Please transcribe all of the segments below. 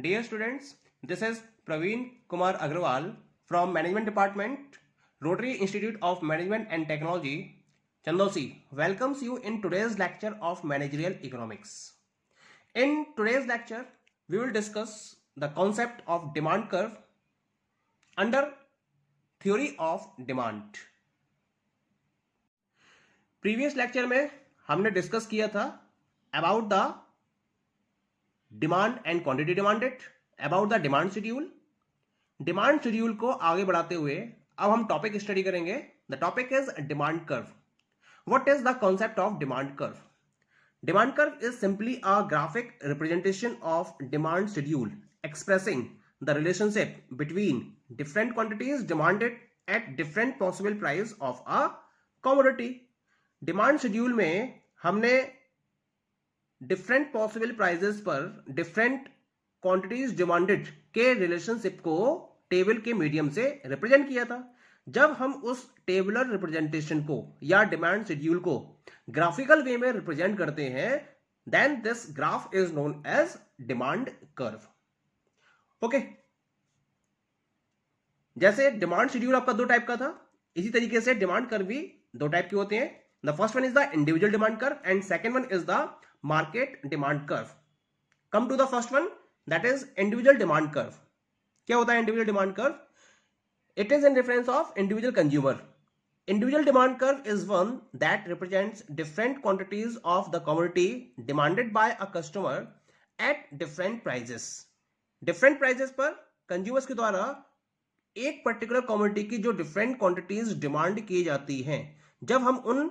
Dear students, this is Praveen Kumar Agrawal from Management Department, Rotary Institute of Management and Technology, Chandosi, welcomes you in today's lecture of Managerial Economics. In today's lecture, we will discuss the concept of demand curve under theory of demand. Previous lecture में हमने discuss किया था about the demand and quantity demanded, about the demand schedule. Demand schedule को आगे बढ़ाते हुए अब हम टॉपिक स्टडी करेंगे। The topic is demand curve. What is the concept of demand curve? Demand curve is simply a graphic representation of demand schedule expressing the relationship between different quantities demanded at different possible price of a commodity. Demand schedule में हमने different possible prices पर different quantities demanded के relationship को table के medium से represent किया था। जब हम उस टेबुलर रिप्रेजेंटेशन को या डिमांड शेड्यूल को ग्राफिकल वे में रिप्रेजेंट करते हैं, then this graph is known as demand curve. Okay, जैसे डिमांड शेड्यूल आपका दो टाइप का था, इसी तरीके से डिमांड कर्व भी दो टाइप के होते हैं। The first one is the individual demand curve and second one is the market demand curve. Come to the first one, that is individual demand curve. क्या होता है individual demand curve? It is in reference of individual consumer. Individual demand curve is one that represents different quantities of the commodity demanded by a customer at different prices. Different prices पर consumers के द्वारा एक particular commodity की जो different quantities demand की जाती हैं, जब हम उन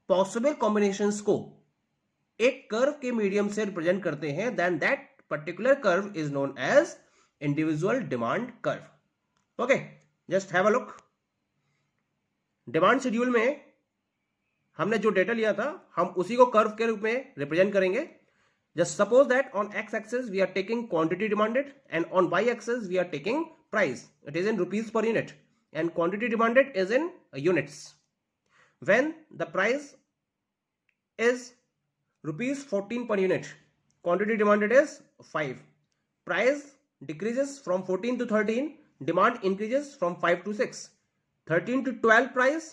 पॉसिबल कॉम्बिनेशंस को एक कर्व के मीडियम से रिप्रेजेंट करते हैं, then that particular curve is known as individual demand curve. Okay, just have a look. Demand schedule में हमने जो डेटा लिया था, हम उसी को कर्व के रूप में रिप्रेजेंट करेंगे। Just suppose that on X axis we are taking quantity demanded and on Y axis we are taking price. It is in rupees per unit and quantity demanded is in units. When the price is rupees 14 per unit, quantity demanded is 5. Price decreases from 14 to 13, demand increases from 5 to 6. 13 to 12 price,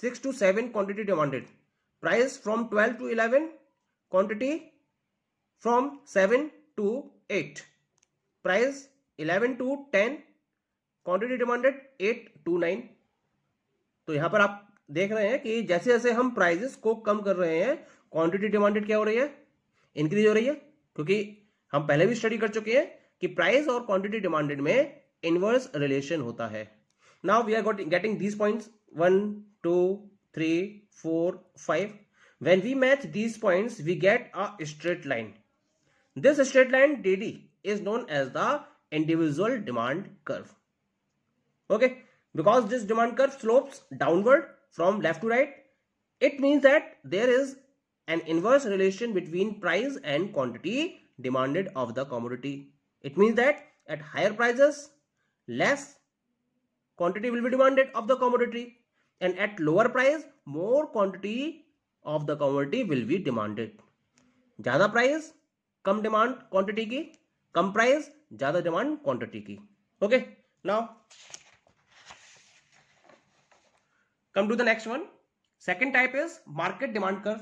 6 to 7 quantity demanded. Price from 12 to 11, quantity from 7 to 8. Price 11 to 10, quantity demanded 8 to 9. तो यहां पर आप देख रहे हैं कि जैसे जैसे हम प्राइजेस को कम कर रहे हैं, क्वांटिटी डिमांडेड क्या हो रही है? इंक्रीज हो रही है, क्योंकि हम पहले भी स्टडी कर चुके हैं कि प्राइस और क्वांटिटी डिमांडेड में इनवर्स रिलेशन होता है। Now we are getting these points 1 2 3 4 5। When we match these points we get a straight line. This straight line DD is known as the individual demand curve. Okay, because this demand curve slopes downward from left to right, it means that there is an inverse relation between price and quantity demanded of the commodity. It means that at higher prices less quantity will be demanded of the commodity, and at lower price more quantity of the commodity will be demanded. ज्यादा price कम demand quantity की, कम price ज्यादा demand quantity की। Okay, now come to the next one. Second type is market demand curve.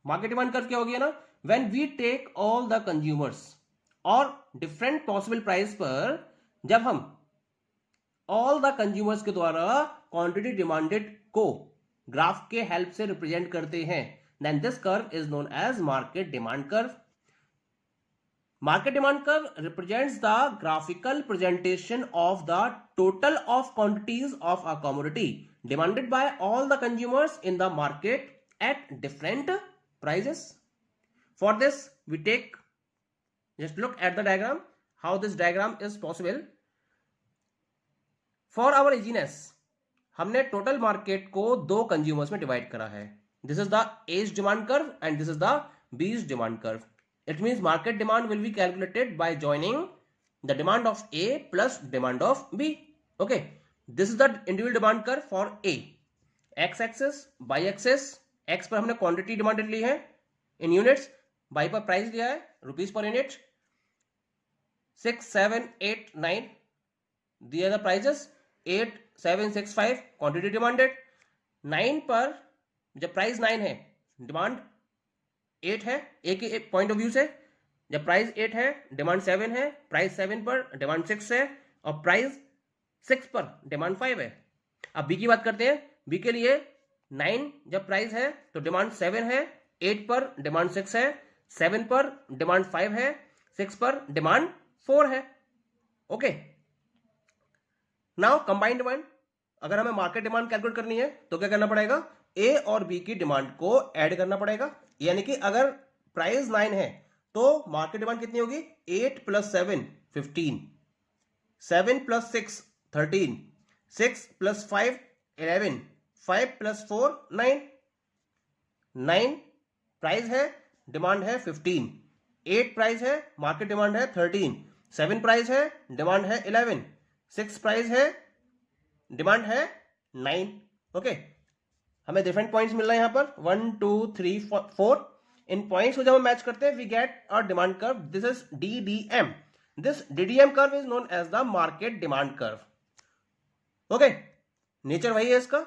Market demand curve क्या हो गया ना? When we take all the consumers और different possible price पर जब हम all the consumers के द्वारा quantity demanded को ग्राफ के हेल्प से रिप्रेजेंट करते हैं, then this curve is known as market demand curve. Market demand curve represents the graphical presentation of the total of quantities of a commodity demanded by all the consumers in the market at different prices. For this, we take, just look at the diagram, how this diagram is possible. For our easiness, हमने total market को दो consumers में divide करा है. This is the A's demand curve and this is the B's demand curve. It means market demand will be calculated by joining the demand of A plus demand of B. Okay, this is the individual demand curve for A. X axis, Y axis, X पर हमने quantity demanded ली है in units, Y पर price लिया है rupees per unit. 6, 7, 8, 9. These are the prices. 8, 7, 6, 5 quantity demanded. 9 पर जब price 9 है, demand 8 है, एक पॉइंट ऑफ व्यू से. जब प्राइस 8 है, डिमांड 7 है, प्राइस 7 पर डिमांड 6 है, और प्राइस 6 पर डिमांड 5 है. अब बी की बात करते हैं. बी के लिए 9 जब प्राइस है तो डिमांड 7 है, 8 पर डिमांड 6 है, 7 पर डिमांड 5 है, 6 पर डिमांड 4 है. ओके. Now combined demand. अगर हमें मार्केट डिमांड कैलकुलेट करनी है तो क्या करना पड़ेगा? ए और बी की डिमांड को ऐड करना पड़ेगा. यानी कि अगर प्राइस 9 है तो मार्केट डिमांड कितनी होगी? 8 plus 7 15, 7 plus 6 13, 6 plus 5 11, 5 plus 4 9. 9 price है, डिमांड है 15. 8 प्राइस है, मार्केट डिमांड है 13. 7 प्राइस है, डिमांड है 11. 6 प्राइस है, डिमांड है 9. ओके. हमें डिफरेंट पॉइंट्स मिल रहे हैं यहां पर 1 2 3 4. इन पॉइंट्स को जब हम मैच करते हैं we get a demand curve. This is DDM. This DDM curve is known as the market demand curve. Okay. Nature वही है इसका,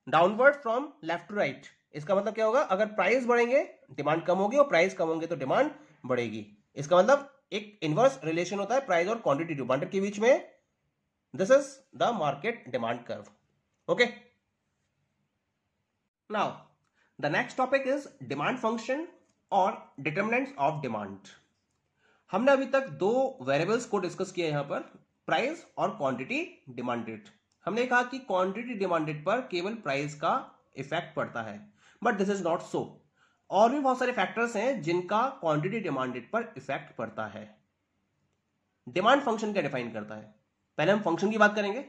downward from left to right. इसका मतलब क्या होगा? अगर प्राइस बढ़ेंगे डिमांड कम होगी, और प्राइस कम होंगे तो डिमांड बढ़ेगी. इसका मतलब एक इनवर्स रिलेशन होता है प्राइस और क्वांटिटी डिमांड के बीच में. This is the market demand curve. Okay. Now the next topic is demand function और डिटरमिनेंट्स ऑफ डिमांड. हमने अभी तक दो वेरिएबल्स को डिस्कस किया यहां पर, प्राइस और क्वांटिटी डिमांडेड. हमने कहा कि क्वांटिटी डिमांडेड पर केवल प्राइस का इफेक्ट पड़ता है, but this is not so. और भी बहुत सारे फैक्टर्स हैं जिनका क्वांटिटी डिमांडेड पर इफेक्ट पड़ता है. डिमांड फंक्शन क्या डिफाइन करता है? पहले हम फंक्शन की बात करेंगे.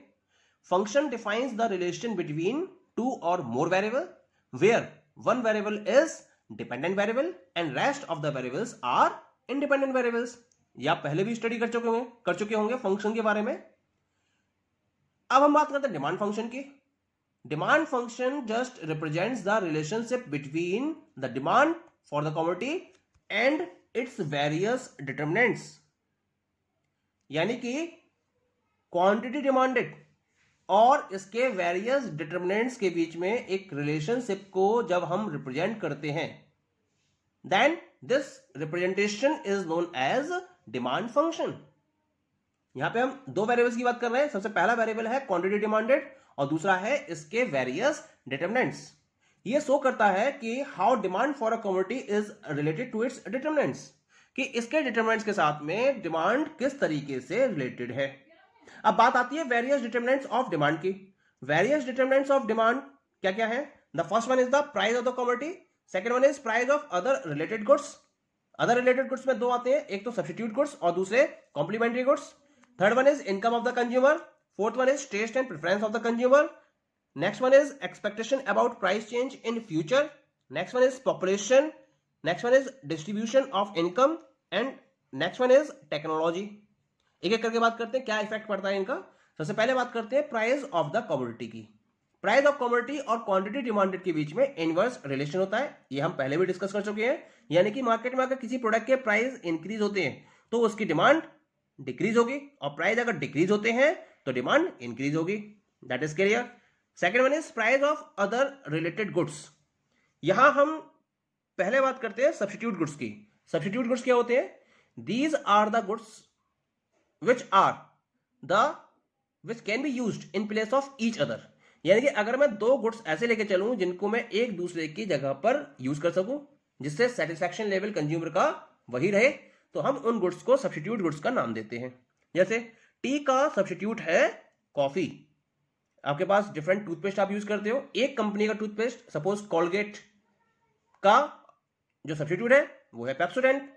Function defines the relation between two or more variable where one variable is dependent variable and rest of the variables are independent variables. या पहले भी स्टडी कर चुके होंगे फंक्शन के बारे में. अब हम बात करते हैं डिमांड फंक्शन की. Demand function just represents the relationship between the demand for the commodity and its various determinants. यानी कि क्वांटिटी डिमांडेड और इसके वेरियस डिटरमिनेंट्स के बीच में एक रिलेशनशिप को जब हम रिप्रेजेंट करते हैं, then this representation is known as demand function. यहां पे हम दो वेरिएबल्स की बात कर रहे हैं. सबसे पहला वेरिएबल है क्वांटिटी डिमांडेड और दूसरा है इसके वेरियस डिटरमिनेंट्स. ये शो करता है कि how demand for a commodity is related to its determinants, कि इसके डिटरमिनेंट्स के साथ में डिमांड किस तरीके से रिलेटेड है. अब बात आती है वेरियस डिटरमिनेंट्स ऑफ डिमांड की. वेरियस डिटरमिनेंट्स ऑफ डिमांड क्या क्या है? The first one is the price of the commodity. Second one is price of other related goods. Other related goods में दो आते हैं, एक तो सब्स्टिट्यूट गुड्स और दूसरे complementary goods. Third one is income of the consumer. Fourth one is taste and preference of the consumer. Next one is expectation about price change in future. Next one is population. Next one is distribution of income and next one is technology. एक एक करके बात करते हैं क्या effect पड़ता है इनका. सबसे पहले बात करते हैं प्राइस ऑफ द कमोडिटी की. प्राइस ऑफ कमोडिटी और क्वांटिटी डिमांडेड के बीच में इनवर्स रिलेशन होता है. ये हम पहले भी डिस्कस कर चुके हैं. यानी कि मार्केट में अगर किसी प्रोडक्ट के प्राइस इंक्रीज होते हैं तो उसकी डिमांड डिक्रीज होगी, और प्राइस अगर डिक्रीज होते हैं तो डिमांड इंक्रीज होगी. That is clear. Second one is price of other related goods. यहां हम पहले बात करते हैं सब्स्टिट्यूट गुड्स की. सब्स्टिट्यूट गुड्स क्या होते हैं? These are the goods which can be used in place of each other. यानी कि अगर मैं दो गुड्स ऐसे लेके चलूं जिनको मैं एक दूसरे की जगह पर यूज कर सकूं, जिससे सेटिस्फैक्शन लेवल कंज्यूमर का वही रहे, तो हम उन गुड्स को सब्स्टिट्यूट गुड्स का नाम देते हैं. जैसे टी का सब्स्टिट्यूट है कॉफी. आपके पास डिफरेंट टूथपेस्ट आप यूज करते हो. एक कंपनी का टूथपेस्ट सपोज कॉलगेट का जो सब्स्टिट्यूट है वो है पेप्सोडेंट.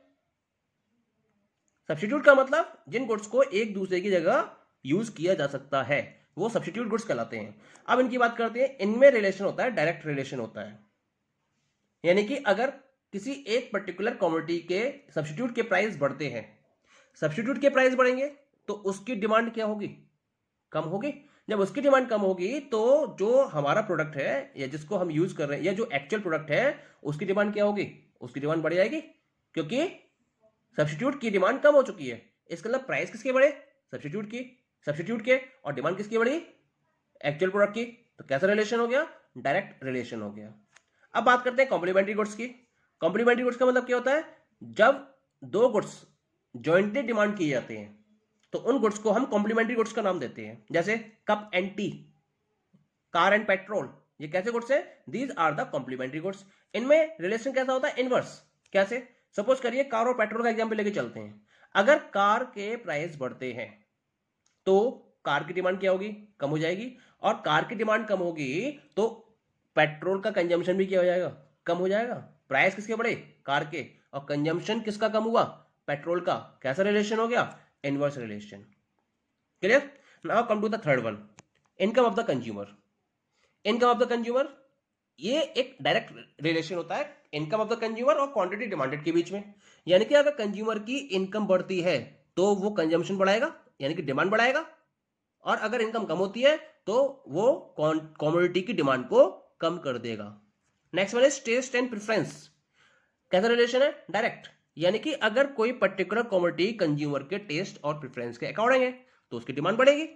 सब्स्टिट्यूट का मतलब जिन गुड्स को एक दूसरे की जगह यूज किया जा सकता है वो सब्स्टिट्यूट गुड्स कहलाते हैं. अब इनकी बात करते हैं. इनमें रिलेशन होता है, डायरेक्ट रिलेशन होता है. यानी कि अगर किसी एक पर्टिकुलर कमोडिटी के सब्स्टिट्यूट के प्राइस बढ़ते हैं, सब्स्टिट्यूट के प्राइस बढ़ेंगे तो उसकी डिमांड क्या होगी? कम होगी. जब उसकी डिमांड कम होगी तो जो हमारा प्रोडक्ट है या जिसको हम यूज कर रहे हैं या जो एक्चुअल प्रोडक्ट है उसकी डिमांड क्या होगी? उसकी डिमांड बढ़ जाएगी, क्योंकि सब्स्टिट्यूट की डिमांड कम हो चुकी है. इसका मतलब प्राइस किसके बढ़े, सब्स्टिट्यूट के, और डिमांड किसकी बढ़ी, एक्चुअल प्रोडक्ट की। तो कैसा रिलेशन हो गया, डायरेक्ट रिलेशन हो गया। अब बात करते हैं कॉम्प्लीमेंट्री गुड्स की। कॉम्प्लीमेंट्री गुड्स का मतलब क्या होता है, जब दो गुड्स जॉइंटली डिमांड किए जाते हैं तो उन गुड्स को हम कॉम्प्लीमेंट्री गुड्स का नाम देते हैं। जैसे cup and tea, car and petrol, ये कैसे गुड्स है, these are the complementary goods. इनमें रिलेशन कैसा होता है, इनवर्स। कैसे, सपोज करिए कार और पेट्रोल का एग्जांपल लेके चलते हैं। अगर कार के प्राइस बढ़ते हैं तो कार की डिमांड क्या होगी, कम हो जाएगी, और कार की डिमांड कम होगी तो पेट्रोल का कंजम्पशन भी क्या हो जाएगा, कम हो जाएगा। प्राइस किसके बढ़े, कार के, और कंजम्पशन किसका कम हुआ, पेट्रोल का। कैसा रिलेशन हो गया, inverse relation. Clear. Now come to the third one, income of the consumer. Income of the consumer, ये एक डायरेक्ट रिलेशन होता है इनकम ऑफ द कंज्यूमर और क्वांटिटी डिमांडेड के बीच में। यानी कि अगर कंज्यूमर की इनकम बढ़ती है तो वो कंजम्पशन बढ़ाएगा, यानी कि डिमांड बढ़ाएगा, और अगर इनकम कम होती है तो वो कमोडिटी की डिमांड को कम कर देगा। Next one is taste and preference. कैसा रिलेशन है, डायरेक्ट। यानी कि अगर कोई पर्टिकुलर कमोडिटी कंज्यूमर के टेस्ट और प्रेफरेंस के अकॉर्डिंग है तो उसकी डिमांड बढ़ेगी,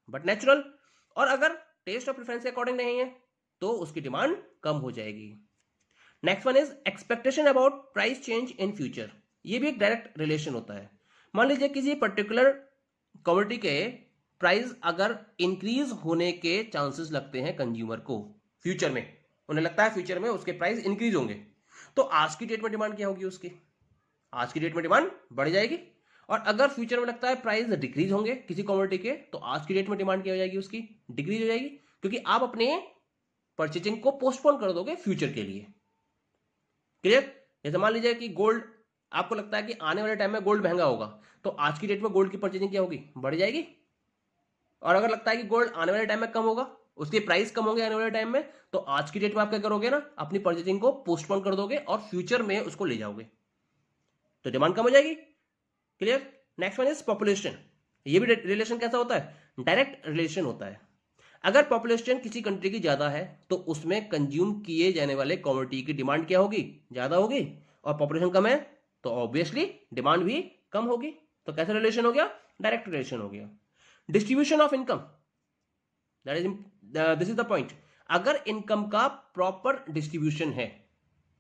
बट नेचुरल। और अगर टेस्ट और प्रेफरेंस के अकॉर्डिंग नहीं है तो उसकी डिमांड कम हो जाएगी। Next one is expectation about price change in future. ये भी एक डायरेक्ट रिलेशन होता है। मान लीजिए किसी पर्टिकुलर कमोडिटी के प्राइस अगर इंक्रीज होने के चांसेस लगते हैं कंज्यूमर को, फ्यूचर में उन्हें लगता है फ्यूचर में उसके प्राइस इंक्रीज होंगे, तो आज की डेट में डिमांड क्या होगी उसकी, आज की डेट में डिमांड बढ़ जाएगी। और अगर फ्यूचर में लगता है प्राइस डिक्रीज होंगे किसी कमोडिटी के, तो आज की डेट में डिमांड क्या हो जाएगी उसकी, डिक्रीज हो जाएगी, क्योंकि आप अपने परचेजिंग को पोस्टपोन कर दोगे फ्यूचर के लिए। क्लियर। जैसे मान लीजिए कि गोल्ड, आपको लगता है कि आने वाले टाइम में गोल्ड महंगा होगा, तो आज की डेट में गोल्ड की परचेजिंग क्या होगी, बढ़ जाएगी। और अगर लगता है कि गोल्ड आने वाले टाइम में कम होगा, उसके प्राइस कम होंगे आने वाले टाइम में, तो आज की डेट में आप क्या करोगे ना, अपनी परचेजिंग को पोस्टपोन कर दोगे और फ्यूचर में उसको ले जाओगे, तो डिमांड कम हो जाएगी। Clear. Next one is population. ये भी रिलेशन कैसा होता है, डायरेक्ट रिलेशन होता है। अगर पॉपुलेशन किसी कंट्री की ज्यादा है तो उसमें कंज्यूम किए जाने वाले कमोडिटी की डिमांड क्या होगी, ज्यादा होगी, और पॉपुलेशन कम है तो ऑब्वियसली डिमांड भी कम होगी। तो कैसा रिलेशन हो गया, डायरेक्ट रिलेशन हो गया। Distribution of income, that is this is the point. अगर इनकम का प्रॉपर डिस्ट्रीब्यूशन है,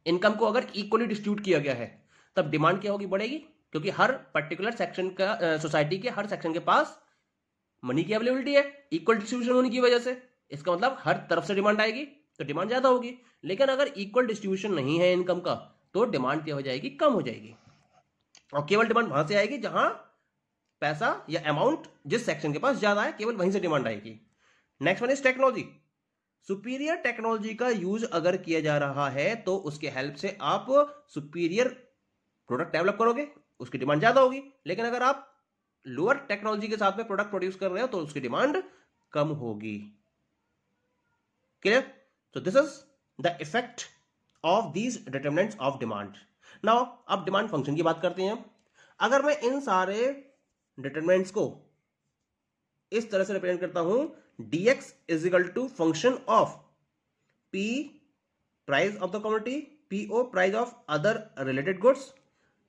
इनकम को अगर इक्वली डिस्ट्रीब्यूट किया गया है, तब डिमांड क्या होगी, बढ़ेगी, क्योंकि हर पर्टिकुलर सेक्शन का सोसाइटी के हर सेक्शन के पास मनी की अवेलेबिलिटी है, इक्वल डिस्ट्रीब्यूशन होने की वजह से। इसका मतलब हर तरफ से डिमांड आएगी तो डिमांड ज्यादा होगी। लेकिन अगर इक्वल डिस्ट्रीब्यूशन नहीं है इनकम का, तो डिमांड क्या हो जाएगी, कम हो जाएगी, और केवल डिमांड वहां से आएगी जहां पैसा या अमाउंट जिस सेक्शन के पास ज्यादा है, केवल वहीं से डिमांड आएगी। Next one is technology. Superior technology का यूज अगर किया जा रहा है तो उसके हेल्प से आप सुपीरियर प्रोडक्ट डेवलप करोगे, उसकी डिमांड ज्यादा होगी। लेकिन अगर आप लोअर टेक्नोलॉजी के साथ में प्रोडक्ट प्रोड्यूस कर रहे हो तो उसकी डिमांड कम होगी। Clear. So this is the effect of these determinants of demand. Now अब डिमांड फंक्शन की बात करते हैं। अगर मैं इन सारे डिटरमिनेंट्स को इस तरह से रिप्रेजेंट करता हूं, dx is equal to function of p price of the commodity, po price of other related goods,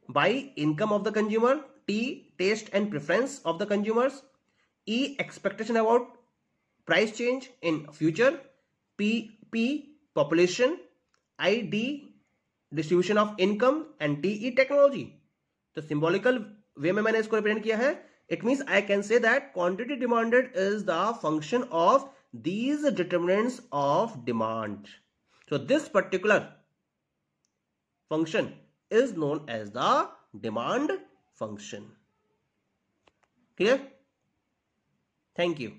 by income of the consumer, t taste and preference of the consumers, e expectation about price change in future, p population, id distribution of income, and te technology. तो symbolical way में मैंने इसको represent किया है. It means I can say that quantity demanded is the function of these determinants of demand. So this particular function is known as the demand function. Clear? Thank you.